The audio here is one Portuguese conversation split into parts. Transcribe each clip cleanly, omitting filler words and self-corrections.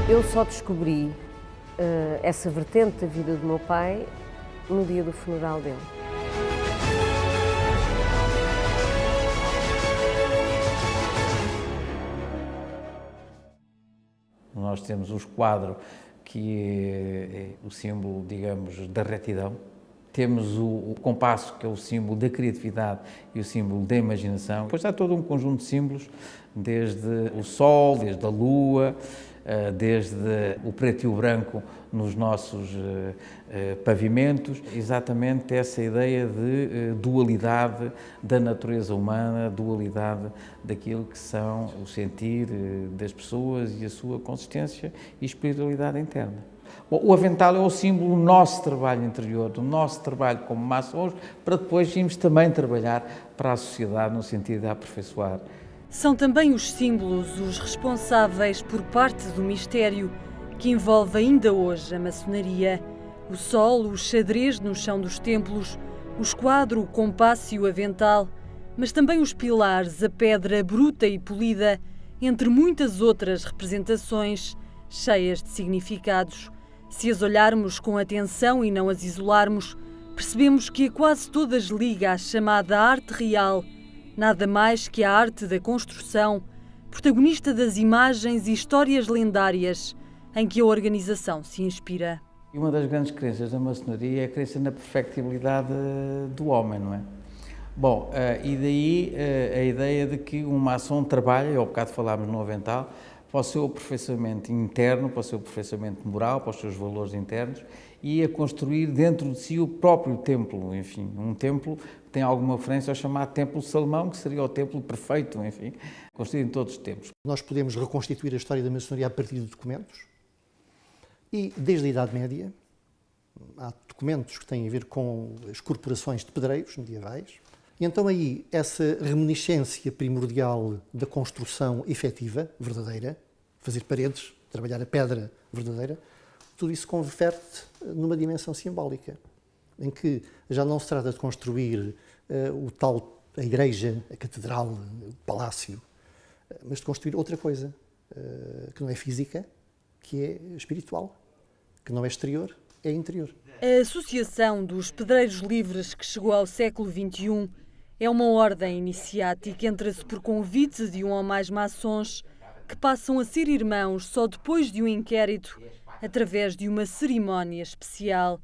Eu só descobri essa vertente da vida do meu pai no dia do funeral dele. Nós temos os quadros que é o símbolo, digamos, da retidão. Temos o compasso, que é o símbolo da criatividade e o símbolo da imaginação. Depois há todo um conjunto de símbolos, desde o sol, desde a lua, desde o preto e o branco nos nossos pavimentos. Exatamente essa ideia de dualidade da natureza humana, dualidade daquilo que são o sentir das pessoas e a sua consistência e espiritualidade interna. Bom, o avental é o símbolo do nosso trabalho interior, do nosso trabalho como maçons, para depois irmos também trabalhar para a sociedade no sentido de aperfeiçoar. São também os símbolos os responsáveis por parte do mistério que envolve ainda hoje a maçonaria. O sol, o xadrez no chão dos templos, o esquadro, o compasso e o avental, mas também os pilares, a pedra bruta e polida, entre muitas outras representações cheias de significados. Se as olharmos com atenção e não as isolarmos, percebemos que a quase todas liga à chamada arte real, nada mais que a arte da construção, protagonista das imagens e histórias lendárias em que a organização se inspira. E uma das grandes crenças da maçonaria é a crença na perfectibilidade do homem, não é? Bom, e daí a ideia de que um maçom trabalha, e ao bocado falámos no avental, para o seu aperfeiçoamento interno, para o seu aperfeiçoamento moral, para os seus valores internos e a construir dentro de si o próprio templo, enfim, um templo que tem alguma referência ao chamado Templo de Salomão, que seria o templo perfeito, enfim, construído em todos os tempos. Nós podemos reconstituir a história da maçonaria a partir de documentos e, desde a Idade Média, há documentos que têm a ver com as corporações de pedreiros medievais. E então aí, essa reminiscência primordial da construção efetiva, verdadeira, fazer paredes, trabalhar a pedra verdadeira, tudo isso converte numa dimensão simbólica, em que já não se trata de construir a igreja, a catedral, o palácio, mas de construir outra coisa, que não é física, que é espiritual, que não é exterior, é interior. A Associação dos Pedreiros Livres, que chegou ao século XXI, é uma ordem iniciática, entra-se por convite de um ou mais maçons que passam a ser irmãos só depois de um inquérito, através de uma cerimónia especial.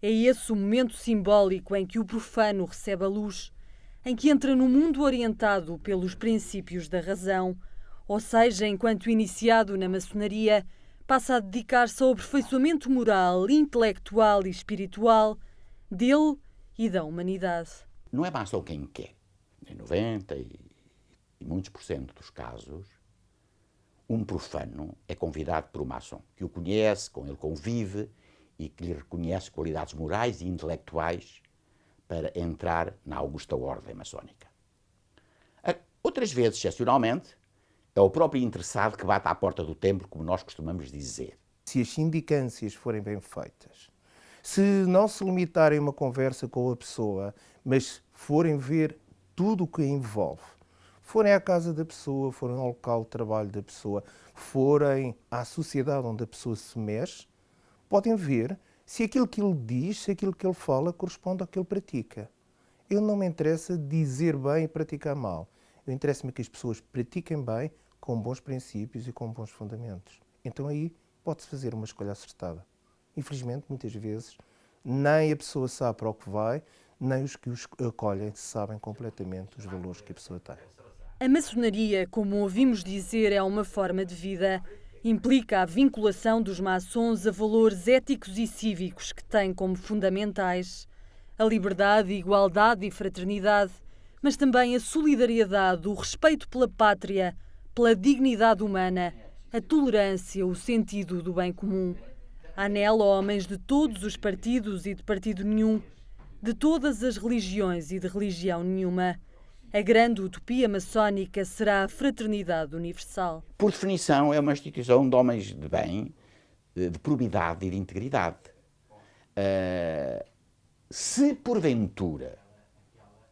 É esse o momento simbólico em que o profano recebe a luz, em que entra no mundo orientado pelos princípios da razão, ou seja, enquanto iniciado na maçonaria, passa a dedicar-se ao aperfeiçoamento moral, intelectual e espiritual dele e da humanidade. Não é maçom quem quer. Em 90 e muitos por cento dos casos, um profano é convidado por um maçom que o conhece, com ele convive e que lhe reconhece qualidades morais e intelectuais para entrar na augusta ordem maçónica. Outras vezes, excepcionalmente, é o próprio interessado que bate à porta do templo, como nós costumamos dizer. Se as sindicâncias forem bem feitas, se não se limitarem a uma conversa com a pessoa, mas forem ver tudo o que a envolve, forem à casa da pessoa, forem ao local de trabalho da pessoa, forem à sociedade onde a pessoa se mexe, podem ver se aquilo que ele diz, se aquilo que ele fala corresponde ao que ele pratica. Eu não me interessa dizer bem e praticar mal. Eu interessa-me que as pessoas pratiquem bem, com bons princípios e com bons fundamentos. Então aí pode-se fazer uma escolha acertada. Infelizmente, muitas vezes, nem a pessoa sabe para o que vai, nem os que os acolhem sabem completamente os valores que a pessoa tem. A maçonaria, como ouvimos dizer, é uma forma de vida. Implica a vinculação dos maçons a valores éticos e cívicos que têm como fundamentais a liberdade, igualdade e fraternidade, mas também a solidariedade, o respeito pela pátria, pela dignidade humana, a tolerância, o sentido do bem comum. Há nela homens de todos os partidos e de partido nenhum, de todas as religiões e de religião nenhuma. A grande utopia maçónica será a fraternidade universal. Por definição, é uma instituição de homens de bem, de probidade e de integridade. Se porventura,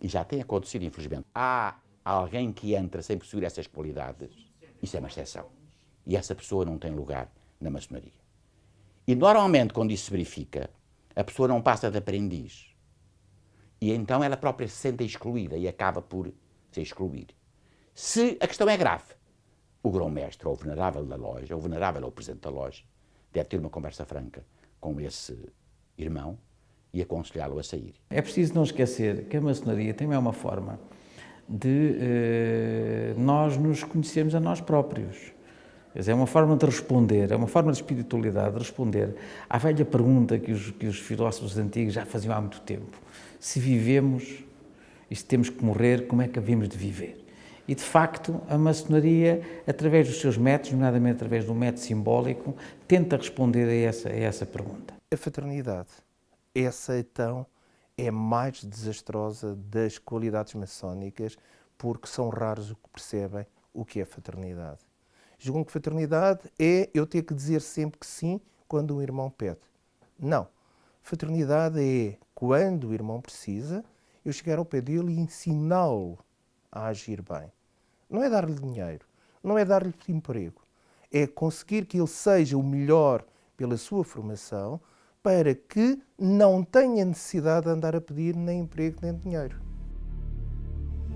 e já tem acontecido infelizmente, há alguém que entra sem possuir essas qualidades, isso é uma exceção. E essa pessoa não tem lugar na maçonaria. E normalmente, quando isso se verifica, a pessoa não passa de aprendiz. E então ela própria se sente excluída e acaba por se excluir. Se a questão é grave, o grão-mestre ou o venerável da loja, ou o venerável ou o presidente da loja, deve ter uma conversa franca com esse irmão e aconselhá-lo a sair. É preciso não esquecer que a maçonaria também é uma forma de nós nos conhecermos a nós próprios. Quer dizer, é uma forma de responder, é uma forma de espiritualidade de responder à velha pergunta que os filósofos antigos já faziam há muito tempo. Se vivemos e se temos que morrer, como é que havemos de viver? E, de facto, a maçonaria, através dos seus métodos, nomeadamente através do método simbólico, tenta responder a essa pergunta. A fraternidade, essa então é mais desastrosa das qualidades maçónicas, porque são raros os que percebem o que é fraternidade. Julgam que fraternidade é eu ter que dizer sempre que sim quando um irmão pede. Não. Fraternidade é quando o irmão precisa, eu chegar ao pé dele e ensiná-lo a agir bem. Não é dar-lhe dinheiro, não é dar-lhe emprego. É conseguir que ele seja o melhor pela sua formação para que não tenha necessidade de andar a pedir nem emprego nem dinheiro.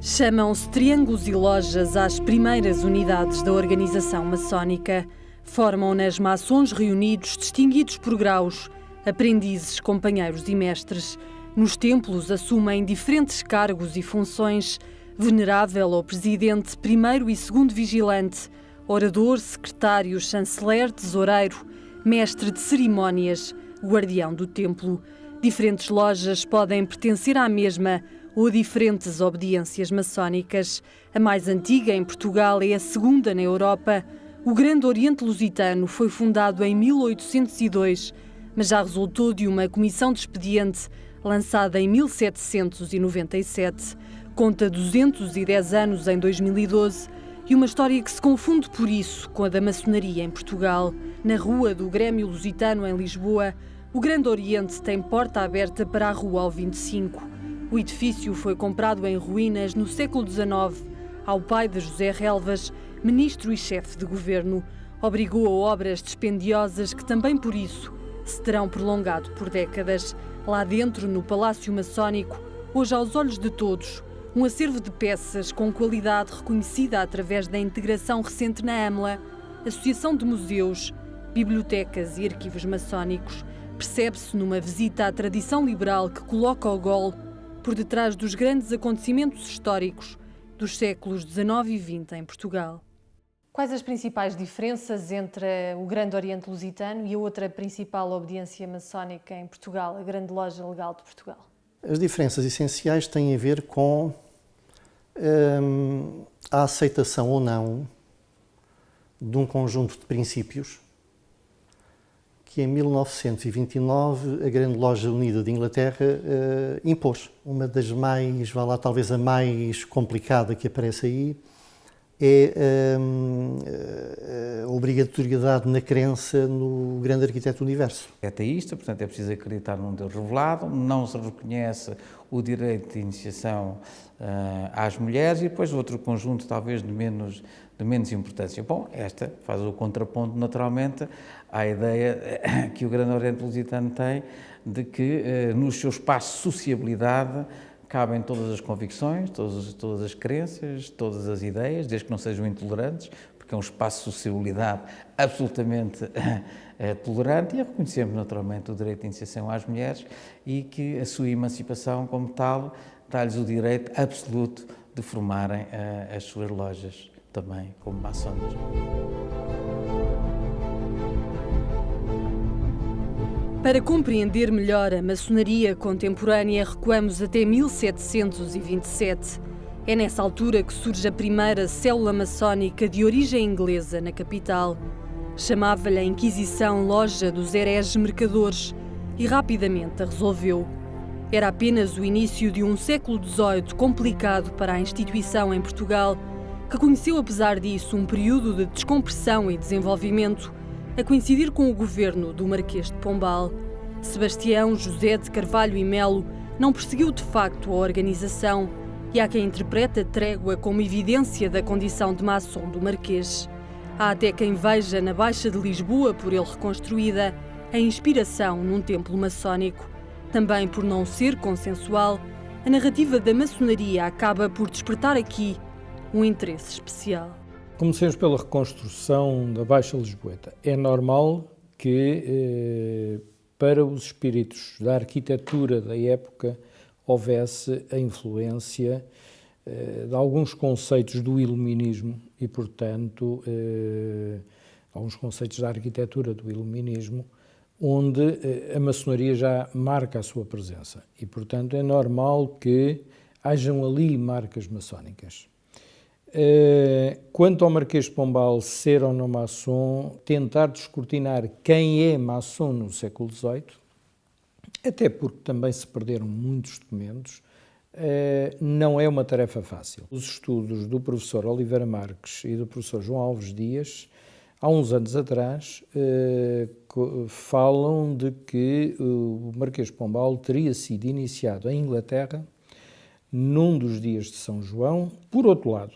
Chamam-se triângulos e lojas às primeiras unidades da organização maçónica. Formam-nas maçons reunidos, distinguidos por graus, aprendizes, companheiros e mestres. Nos templos assumem diferentes cargos e funções: venerável ou presidente, primeiro e segundo vigilante, orador, secretário, chanceler, tesoureiro, mestre de cerimónias, guardião do templo. Diferentes lojas podem pertencer à mesma ou a diferentes obediências maçónicas. A mais antiga em Portugal é a segunda na Europa. O Grande Oriente Lusitano foi fundado em 1802, mas já resultou de uma comissão de expediente lançada em 1797. Conta 210 anos em 2012 e uma história que se confunde por isso com a da maçonaria em Portugal. Na rua do Grêmio Lusitano, em Lisboa, o Grande Oriente tem porta aberta para a Rua ao 25. O edifício foi comprado em ruínas no século XIX ao pai de José Relvas, ministro e chefe de governo. Obrigou a obras dispendiosas que também por isso se terão prolongado por décadas. Lá dentro, no Palácio Maçónico, hoje aos olhos de todos, um acervo de peças com qualidade reconhecida através da integração recente na AMLA, Associação de Museus, Bibliotecas e Arquivos Maçónicos. Percebe-se numa visita à tradição liberal que coloca o gol por detrás dos grandes acontecimentos históricos dos séculos XIX e XX em Portugal. Quais as principais diferenças entre o Grande Oriente Lusitano e a outra principal obediência maçónica em Portugal, a Grande Loja Legal de Portugal? As diferenças essenciais têm a ver com a aceitação ou não de um conjunto de princípios que em 1929 a Grande Loja Unida de Inglaterra impôs. Uma das mais, vá lá, talvez a mais complicada que aparece aí, é a obrigatoriedade na crença no grande arquiteto do universo. É ateísta, portanto é preciso acreditar num Deus revelado, não se reconhece o direito de iniciação às mulheres e depois outro conjunto talvez de menos importância. Bom, esta faz o contraponto naturalmente à ideia que o Grande Oriente Lusitano tem de que no seu espaço de sociabilidade cabem todas as convicções, todas as crenças, todas as ideias, desde que não sejam intolerantes, porque é um espaço de sociabilidade absolutamente tolerante, e reconhecemos naturalmente o direito de iniciação às mulheres e que a sua emancipação como tal dá-lhes o direito absoluto de formarem as suas lojas também como maçonas. Para compreender melhor a maçonaria contemporânea, recuamos até 1727. É nessa altura que surge a primeira célula maçónica de origem inglesa na capital. Chamava-lhe a Inquisição Loja dos Hereges Mercadores e rapidamente a resolveu. Era apenas o início de um século XVIII complicado para a instituição em Portugal, que conheceu, apesar disso, um período de descompressão e desenvolvimento, a coincidir com o governo do Marquês de Pombal. Sebastião José de Carvalho e Melo não perseguiu de facto a organização e há quem interprete a trégua como evidência da condição de maçom do Marquês. Há até quem veja na Baixa de Lisboa, por ele reconstruída, a inspiração num templo maçónico. Também por não ser consensual, a narrativa da maçonaria acaba por despertar aqui um interesse especial. Comecemos pela reconstrução da Baixa Lisboeta. É normal que, para os espíritos da arquitetura da época, houvesse a influência de alguns conceitos do iluminismo e, portanto, alguns conceitos da arquitetura do iluminismo, onde a maçonaria já marca a sua presença. E, portanto, é normal que hajam ali marcas maçónicas. Quanto ao Marquês de Pombal ser ou não maçom, tentar descortinar quem é maçom no século XVIII, até porque também se perderam muitos documentos, não é uma tarefa fácil. Os estudos do professor Oliveira Marques e do professor João Alves Dias, há uns anos atrás, falam de que o Marquês de Pombal teria sido iniciado em Inglaterra num dos dias de São João. Por outro lado,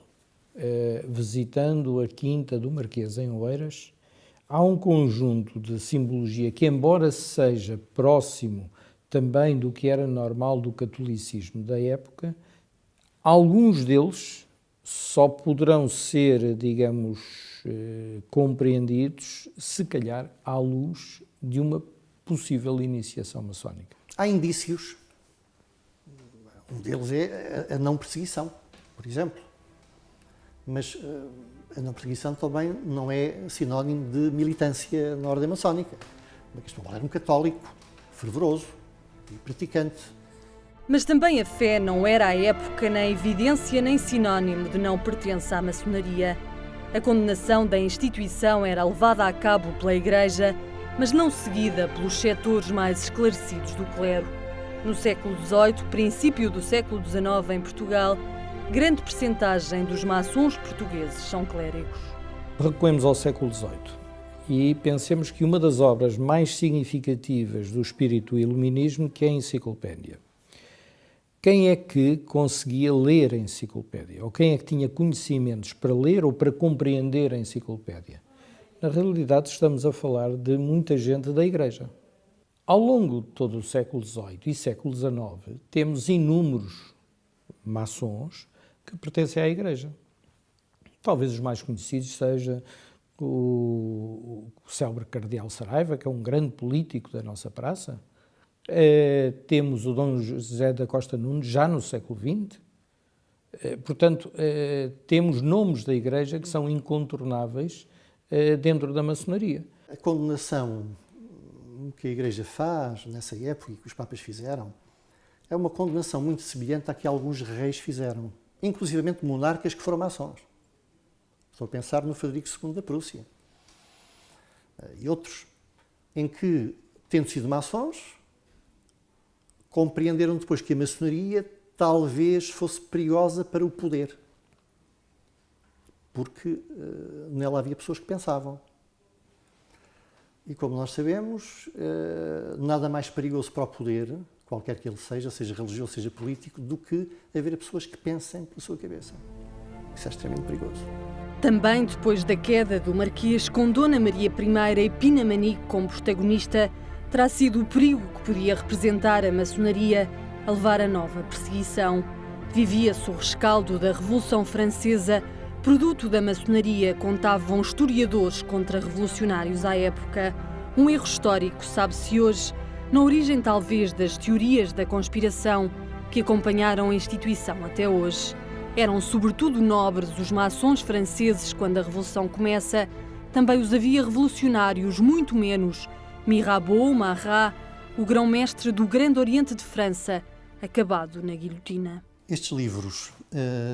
visitando a quinta do Marquês em Oeiras, há um conjunto de simbologia que, embora seja próximo também do que era normal do catolicismo da época, alguns deles só poderão ser, digamos, compreendidos, se calhar, à luz de uma possível iniciação maçónica. Há indícios. Um deles é a não perseguição, por exemplo. Mas a não perseguição também não é sinónimo de militância na ordem maçónica. Marquês de Pombal era um católico fervoroso e praticante. Mas também a fé não era à época nem evidência nem sinónimo de não pertença à maçonaria. A condenação da instituição era levada a cabo pela Igreja, mas não seguida pelos setores mais esclarecidos do clero. No século XVIII, princípio do século XIX em Portugal, grande percentagem dos maçons portugueses são clérigos. Recuemos ao século XVIII e pensemos que uma das obras mais significativas do espírito iluminismo que é a Enciclopédia. Quem é que conseguia ler a Enciclopédia? Ou quem é que tinha conhecimentos para ler ou para compreender a Enciclopédia? Na realidade, estamos a falar de muita gente da Igreja. Ao longo de todo o século XVIII e século XIX, temos inúmeros maçons que pertencem à Igreja. Talvez os mais conhecidos seja o célebre cardeal Saraiva, que é um grande político da nossa praça. Temos o Dom José da Costa Nunes, já no século XX. Portanto, temos nomes da Igreja que são incontornáveis dentro da maçonaria. A condenação que a Igreja faz nessa época e que os Papas fizeram é uma condenação muito semelhante à que alguns reis fizeram, inclusivamente monarcas que foram maçons. Estou a pensar no Frederico II da Prússia e outros, em que, tendo sido maçons, compreenderam depois que a maçonaria talvez fosse perigosa para o poder, porque nela havia pessoas que pensavam. E como nós sabemos, nada mais perigoso para o poder, qualquer que ele seja religioso, seja político, do que haver pessoas que pensem pela sua cabeça. Isso é extremamente perigoso. Também depois da queda do Marquês, com Dona Maria I e Pina Manique como protagonista, terá sido o perigo que podia representar a maçonaria a levar a nova perseguição. Vivia-se o rescaldo da Revolução Francesa, produto da maçonaria, contavam historiadores contra-revolucionários à época. Um erro histórico, sabe-se hoje, na origem talvez das teorias da conspiração que acompanharam a instituição até hoje. Eram sobretudo nobres os maçons franceses quando a Revolução começa, também os havia revolucionários, muito menos. Mirabeau, Marat, o grão-mestre do Grande Oriente de França, acabado na guilhotina. Estes livros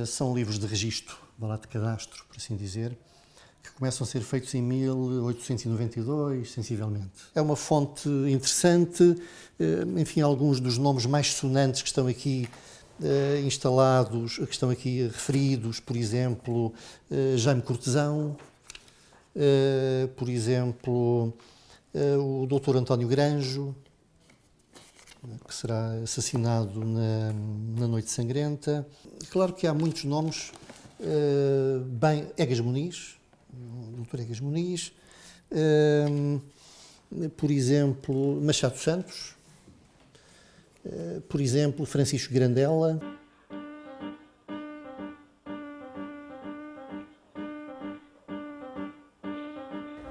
são livros de registro, de cadastro, por assim dizer, que começam a ser feitos em 1892, sensivelmente. É uma fonte interessante, enfim, alguns dos nomes mais sonantes que estão aqui instalados, que estão aqui referidos, por exemplo, Jaime Cortesão, por exemplo, o Dr. António Granjo, que será assassinado na Noite Sangrenta. Claro que há muitos nomes, Egas Muniz, Dr. Egas Muniz, por exemplo, Machado Santos, por exemplo, Francisco Grandela.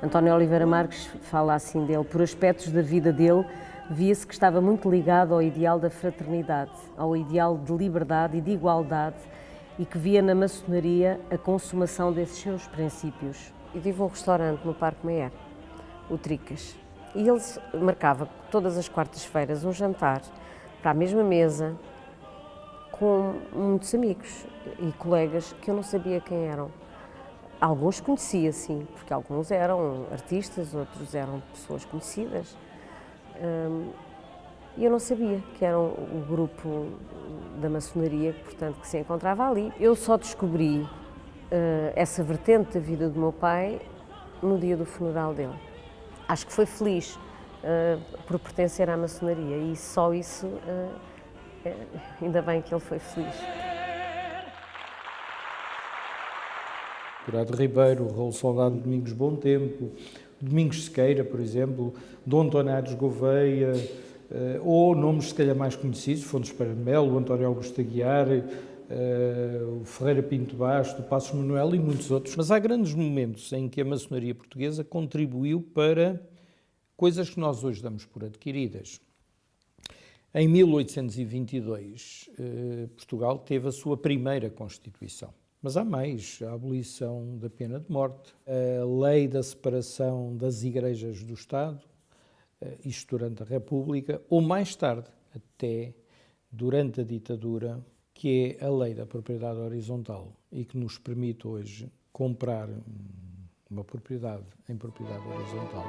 António Oliveira Marques fala assim dele, por aspectos da vida dele, via-se que estava muito ligado ao ideal da fraternidade, ao ideal de liberdade e de igualdade, e que via na maçonaria a consumação desses seus princípios. Eu tive um restaurante no Parque Meyer, o Tricas, e ele marcava todas as quartas-feiras um jantar para a mesma mesa com muitos amigos e colegas que eu não sabia quem eram. Alguns conhecia, sim, porque alguns eram artistas, outros eram pessoas conhecidas. E eu não sabia que eram o grupo da maçonaria, portanto, que se encontrava ali. Eu só descobri essa vertente da vida do meu pai no dia do funeral dele. Acho que foi feliz por pertencer à maçonaria e só isso, ainda bem que ele foi feliz. Curado Ribeiro, Raul Soldado, Domingos Bom Tempo, Domingos Sequeira, por exemplo, Dom Tonares Gouveia, ou nomes se calhar mais conhecidos, Fontes Pereira de Melo, António Augusto Aguiar, o Ferreira Pinto Basto, o Passos Manuel e muitos outros. Mas há grandes momentos em que a maçonaria portuguesa contribuiu para coisas que nós hoje damos por adquiridas. Em 1822, Portugal teve a sua primeira Constituição. Mas há mais, a abolição da pena de morte, a lei da separação das igrejas do Estado, isto durante a República, ou mais tarde, até durante a ditadura, que é a lei da propriedade horizontal e que nos permite hoje comprar uma propriedade em propriedade horizontal.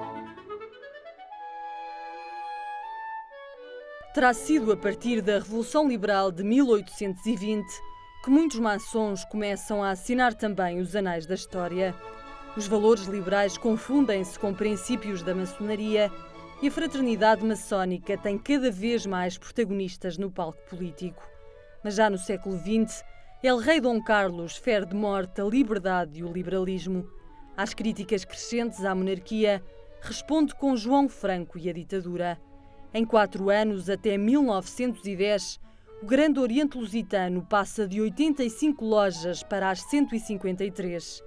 Terá sido a partir da Revolução Liberal de 1820 que muitos maçons começam a assinar também os anais da história. Os valores liberais confundem-se com princípios da maçonaria e a fraternidade maçónica tem cada vez mais protagonistas no palco político. Mas já no século XX, El Rei Dom Carlos fere de morte a liberdade e o liberalismo. Às críticas crescentes à monarquia, responde com João Franco e a ditadura. Em 4 anos, até 1910, o Grande Oriente Lusitano passa de 85 lojas para as 153.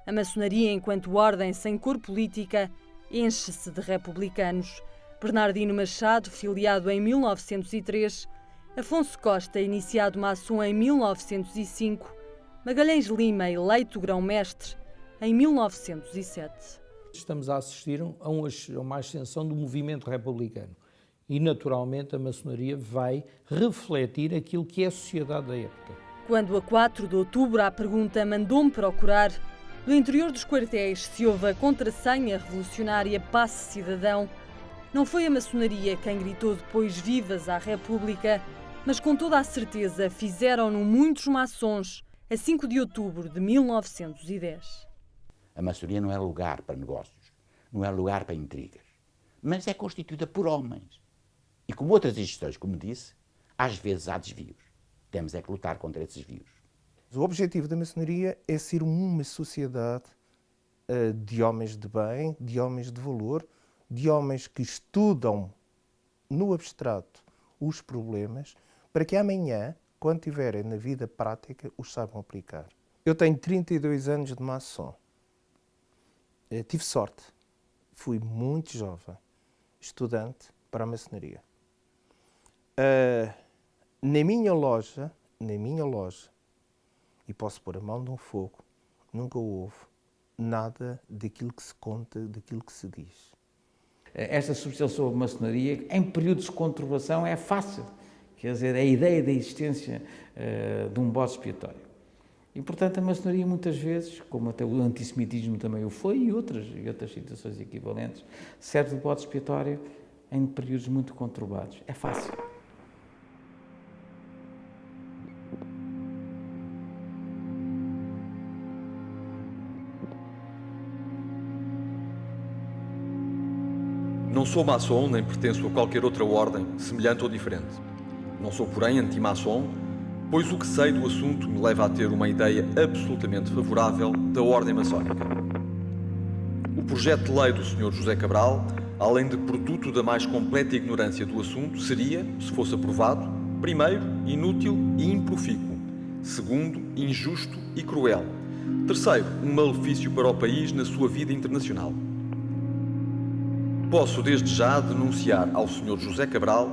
A maçonaria, enquanto ordem sem cor política, enche-se de republicanos. Bernardino Machado, filiado em 1903, Afonso Costa, iniciado maçom em 1905, Magalhães Lima, eleito grão-mestre em 1907. Estamos a assistir a uma ascensão do movimento republicano. E, naturalmente, a maçonaria vai refletir aquilo que é a sociedade da época. Quando, a 4 de outubro, a pergunta mandou-me procurar, do interior dos quartéis se houve a contrassenha revolucionária Passe Cidadão, não foi a maçonaria quem gritou depois vivas à República, mas com toda a certeza fizeram-no muitos maçons a 5 de outubro de 1910. A maçonaria não é lugar para negócios, não é lugar para intrigas, mas é constituída por homens. E como outras instituições, como disse, às vezes há desvios. Temos é que lutar contra esses desvios. O objetivo da maçonaria é ser uma sociedade de homens de bem, de homens de valor, de homens que estudam no abstrato os problemas, para que amanhã, quando estiverem na vida prática, os saibam aplicar. Eu tenho 32 anos de maçom. Tive sorte. Fui muito jovem, estudante para a maçonaria. Na minha loja, e posso pôr a mão no fogo, nunca houve nada daquilo que se conta, daquilo que se diz. Esta substituição sobre a maçonaria, em períodos de conturbação, é fácil. Quer dizer, a ideia da existência de um bode expiatório. E, portanto, a maçonaria, muitas vezes, como até o antissemitismo também o foi, e outras situações equivalentes, serve de bode expiatório em períodos muito conturbados. É fácil. Não sou maçom nem pertenço a qualquer outra ordem, semelhante ou diferente. Não sou, porém, anti-maçom, pois o que sei do assunto me leva a ter uma ideia absolutamente favorável da ordem maçónica. projeto de lei do Sr. José Cabral, além de produto da mais completa ignorância do assunto, seria, se fosse aprovado, primeiro, inútil e improfícuo; segundo, injusto e cruel; terceiro, um malefício para o país na sua vida internacional. Posso desde já denunciar ao Sr. José Cabral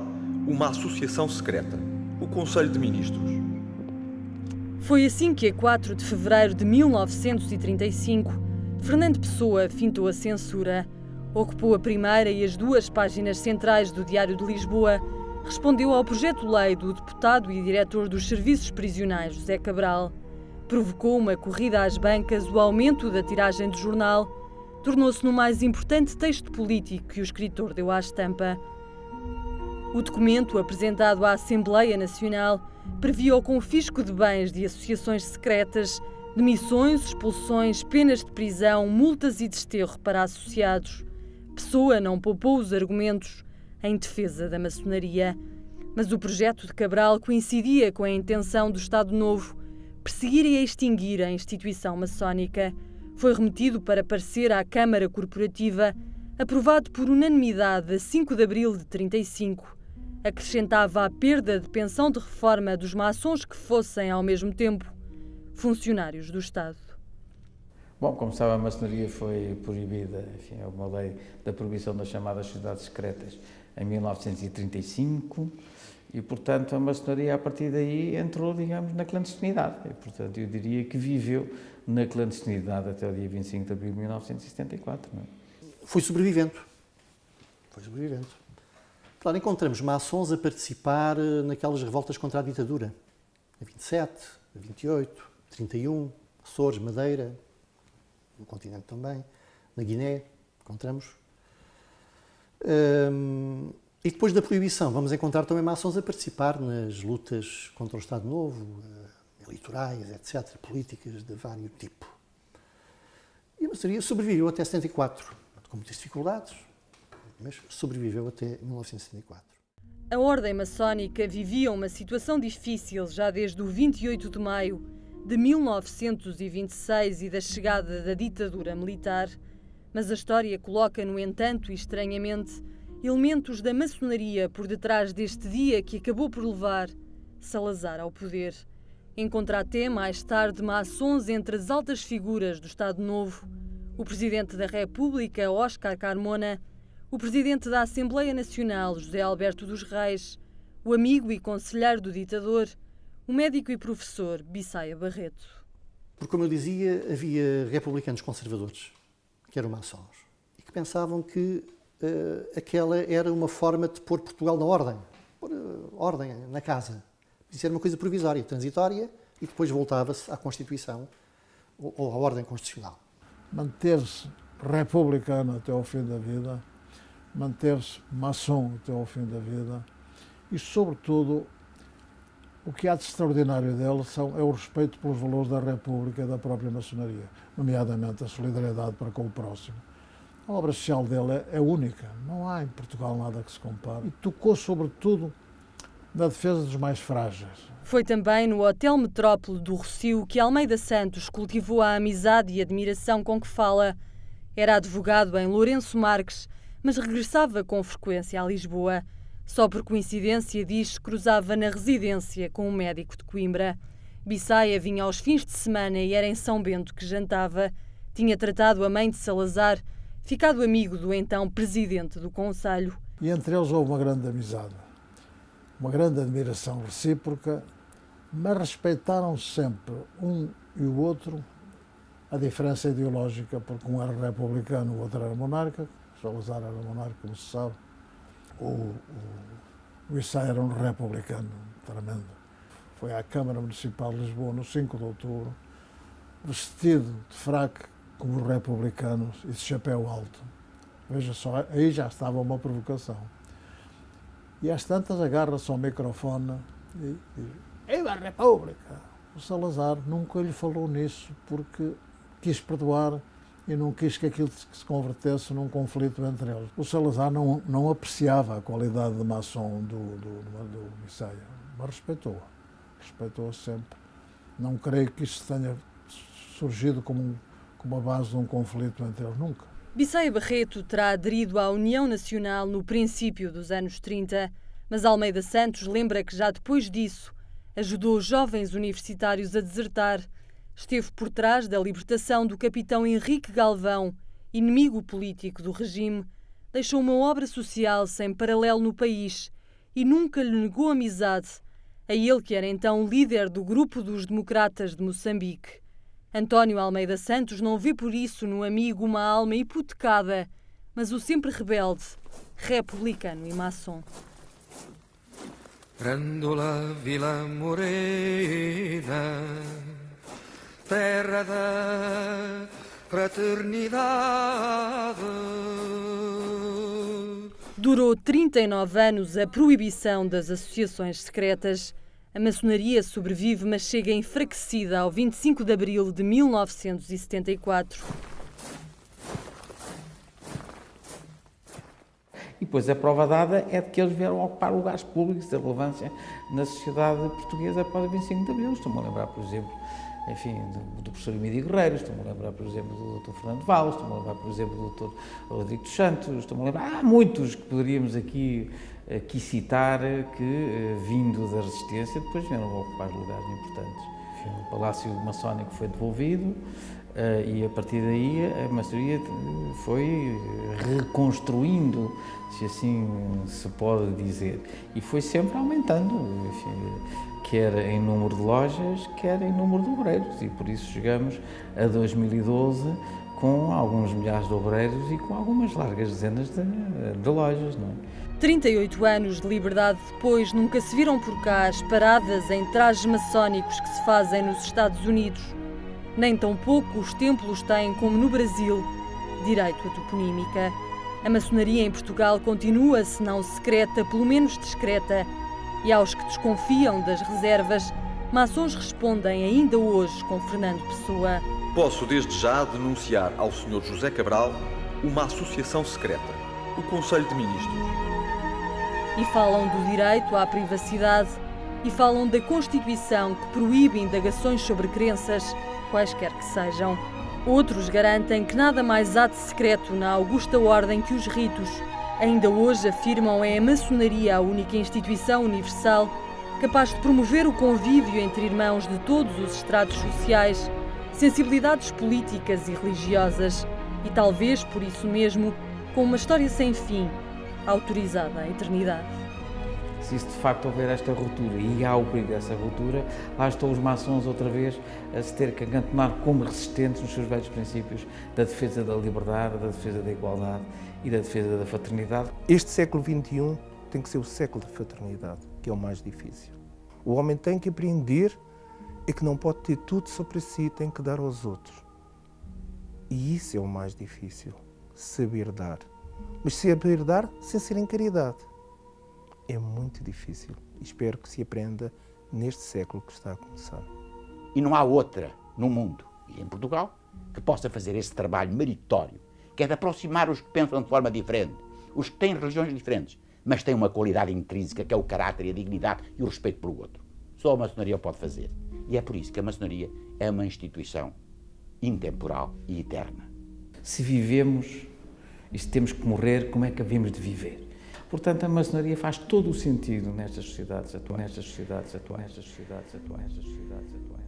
uma associação secreta, o Conselho de Ministros. Foi assim que, a 4 de fevereiro de 1935, Fernando Pessoa fintou a censura, ocupou a primeira e as duas páginas centrais do Diário de Lisboa, respondeu ao projeto-lei do deputado e diretor dos Serviços Prisionais, José Cabral, provocou uma corrida às bancas, o aumento da tiragem do jornal, tornou-se no mais importante texto político que o escritor deu à estampa. O documento, apresentado à Assembleia Nacional, previa o confisco de bens de associações secretas, demissões, expulsões, penas de prisão, multas e desterro para associados. Pessoa não poupou os argumentos em defesa da maçonaria. Mas o projeto de Cabral coincidia com a intenção do Estado Novo perseguir e extinguir a instituição maçónica. Foi remetido para parecer à Câmara Corporativa, aprovado por unanimidade a 5 de abril de 35. Acrescentava a perda de pensão de reforma dos maçons que fossem, ao mesmo tempo, funcionários do Estado. Bom, como sabe, a maçonaria foi proibida, enfim, é uma lei da proibição das chamadas sociedades secretas em 1935 e, portanto, a maçonaria a partir daí entrou, digamos, na clandestinidade. E, portanto, eu diria que viveu na clandestinidade até o dia 25 de abril de 1974. Não é? Foi sobrevivendo. Foi sobrevivendo. Claro, encontramos maçons a participar naquelas revoltas contra a ditadura. A 27, a 28, 31, Açores, Madeira, no continente também, na Guiné, encontramos. E depois da proibição, vamos encontrar também maçons a participar nas lutas contra o Estado Novo, eleitorais, etc., políticas de vários tipos. E a maçonaria sobreviveu até 74, com muitas dificuldades, mas sobreviveu até 1974. A Ordem Maçónica vivia uma situação difícil já desde o 28 de maio de 1926 e da chegada da ditadura militar, mas a história coloca, no entanto, e estranhamente, elementos da maçonaria por detrás deste dia que acabou por levar Salazar ao poder. Encontra até, mais tarde, maçons entre as altas figuras do Estado Novo, o Presidente da República, Óscar Carmona, o Presidente da Assembleia Nacional, José Alberto dos Reis, o amigo e conselheiro do ditador, o médico e professor Bissaia Barreto. Porque, como eu dizia, havia republicanos conservadores, que eram maçons, e que pensavam que aquela era uma forma de pôr Portugal na ordem, pôr ordem na casa. Isso era uma coisa provisória, transitória, e depois voltava-se à Constituição ou à ordem constitucional. Manter-se republicano até ao fim da vida, manter-se maçom até ao fim da vida e, sobretudo, o que há de extraordinário dele é o respeito pelos valores da República e da própria maçonaria, nomeadamente a solidariedade para com o próximo. A obra social dele é única, não há em Portugal nada que se compare. E tocou, sobretudo, na defesa dos mais frágeis. Foi também no Hotel Metrópole do Rossio que Almeida Santos cultivou a amizade e admiração com que fala. Era advogado em Lourenço Marques, mas regressava com frequência a Lisboa. Só por coincidência, diz, cruzava na residência com um médico de Coimbra. Bissaia vinha aos fins de semana e era em São Bento que jantava. Tinha tratado a mãe de Salazar, ficado amigo do então presidente do Conselho. E entre eles houve uma grande amizade, uma grande admiração recíproca, mas respeitaram sempre um e o outro a diferença ideológica, porque um era republicano, o outro era monárquico. Salazar era monárquico, como se sabe. O Bissaia era um republicano tremendo. Foi à Câmara Municipal de Lisboa no 5 de outubro, vestido de fraque como os republicanos e de chapéu alto. Veja só, aí já estava uma provocação. E às tantas agarra-se ao microfone e diz: "Viva a República!" O Salazar nunca lhe falou nisso porque quis perdoar e não quis que aquilo se convertesse num conflito entre eles. O Salazar não apreciava a qualidade de maçom do Bissaia, mas respeitou-a sempre. Não creio que isso tenha surgido como a base de um conflito entre eles, nunca. Bissaia Barreto terá aderido à União Nacional no princípio dos anos 30, mas Almeida Santos lembra que já depois disso ajudou jovens universitários a desertar, esteve por trás da libertação do capitão Henrique Galvão, inimigo político do regime, deixou uma obra social sem paralelo no país e nunca lhe negou amizade a ele que era então líder do Grupo dos Democratas de Moçambique. António Almeida Santos não vê por isso no amigo uma alma hipotecada, mas o sempre rebelde, republicano e maçom. Grandola Vila Morena, terra da fraternidade. Durou 39 anos a proibição das associações secretas. A maçonaria sobrevive, mas chega enfraquecida ao 25 de abril de 1974. E depois a prova dada é de que eles vieram ocupar lugares públicos de relevância na sociedade portuguesa após o 25 de abril. Estou-me a lembrar, por exemplo, enfim, do professor Emílio Guerreiro, estou-me a lembrar, por exemplo, do Dr. Fernando Valls, estou-me a lembrar, por exemplo, do Dr. Rodrigo dos Santos, estou-me a lembrar, há muitos que poderíamos aqui citar que, vindo da resistência, depois vieram ocupar lugares importantes. Enfim, o Palácio Maçónico foi devolvido e, a partir daí, a maçonaria foi reconstruindo, se assim se pode dizer, e foi sempre aumentando, enfim, quer em número de lojas, quer em número de obreiros, e por isso chegamos a 2012 com alguns milhares de obreiros e com algumas largas dezenas de lojas, não é? 38 anos de liberdade depois, nunca se viram por cá as paradas em trajes maçónicos que se fazem nos Estados Unidos. Nem tampouco os templos têm, como no Brasil, direito à toponímica. A maçonaria em Portugal continua, se não secreta, pelo menos discreta. E aos que desconfiam das reservas, maçons respondem ainda hoje com Fernando Pessoa. Posso desde já denunciar ao Sr. José Cabral uma associação secreta, o Conselho de Ministros. E falam do direito à privacidade e falam da Constituição que proíbe indagações sobre crenças, quaisquer que sejam. Outros garantem que nada mais há de secreto na augusta ordem que os ritos. Ainda hoje afirmam é a maçonaria a única instituição universal capaz de promover o convívio entre irmãos de todos os estratos sociais, sensibilidades políticas e religiosas, e talvez por isso mesmo, com uma história sem fim, autorizada à eternidade. Se de facto houver esta ruptura, e há o perigo dessa ruptura, lá estão os maçons outra vez a se ter que acantonar como resistentes nos seus velhos princípios da defesa da liberdade, da defesa da igualdade e da defesa da fraternidade. Este século XXI tem que ser o século da fraternidade, que é o mais difícil. O homem tem que aprender que não pode ter tudo só para si, tem que dar aos outros. E isso é o mais difícil, saber dar. Mas saber dar sem ser em caridade. É muito difícil. Espero que se aprenda neste século que está a começar. E não há outra no mundo, e em Portugal, que possa fazer esse trabalho meritório, que é de aproximar os que pensam de forma diferente, os que têm religiões diferentes, mas têm uma qualidade intrínseca, que é o caráter e a dignidade e o respeito pelo outro. Só a maçonaria o pode fazer. E é por isso que a maçonaria é uma instituição intemporal e eterna. Se vivemos e se temos que morrer, como é que havemos de viver? Portanto, a maçonaria faz todo o sentido nestas sociedades atuais, nestas sociedades atuais, nestas sociedades atuais, nestas sociedades atuais.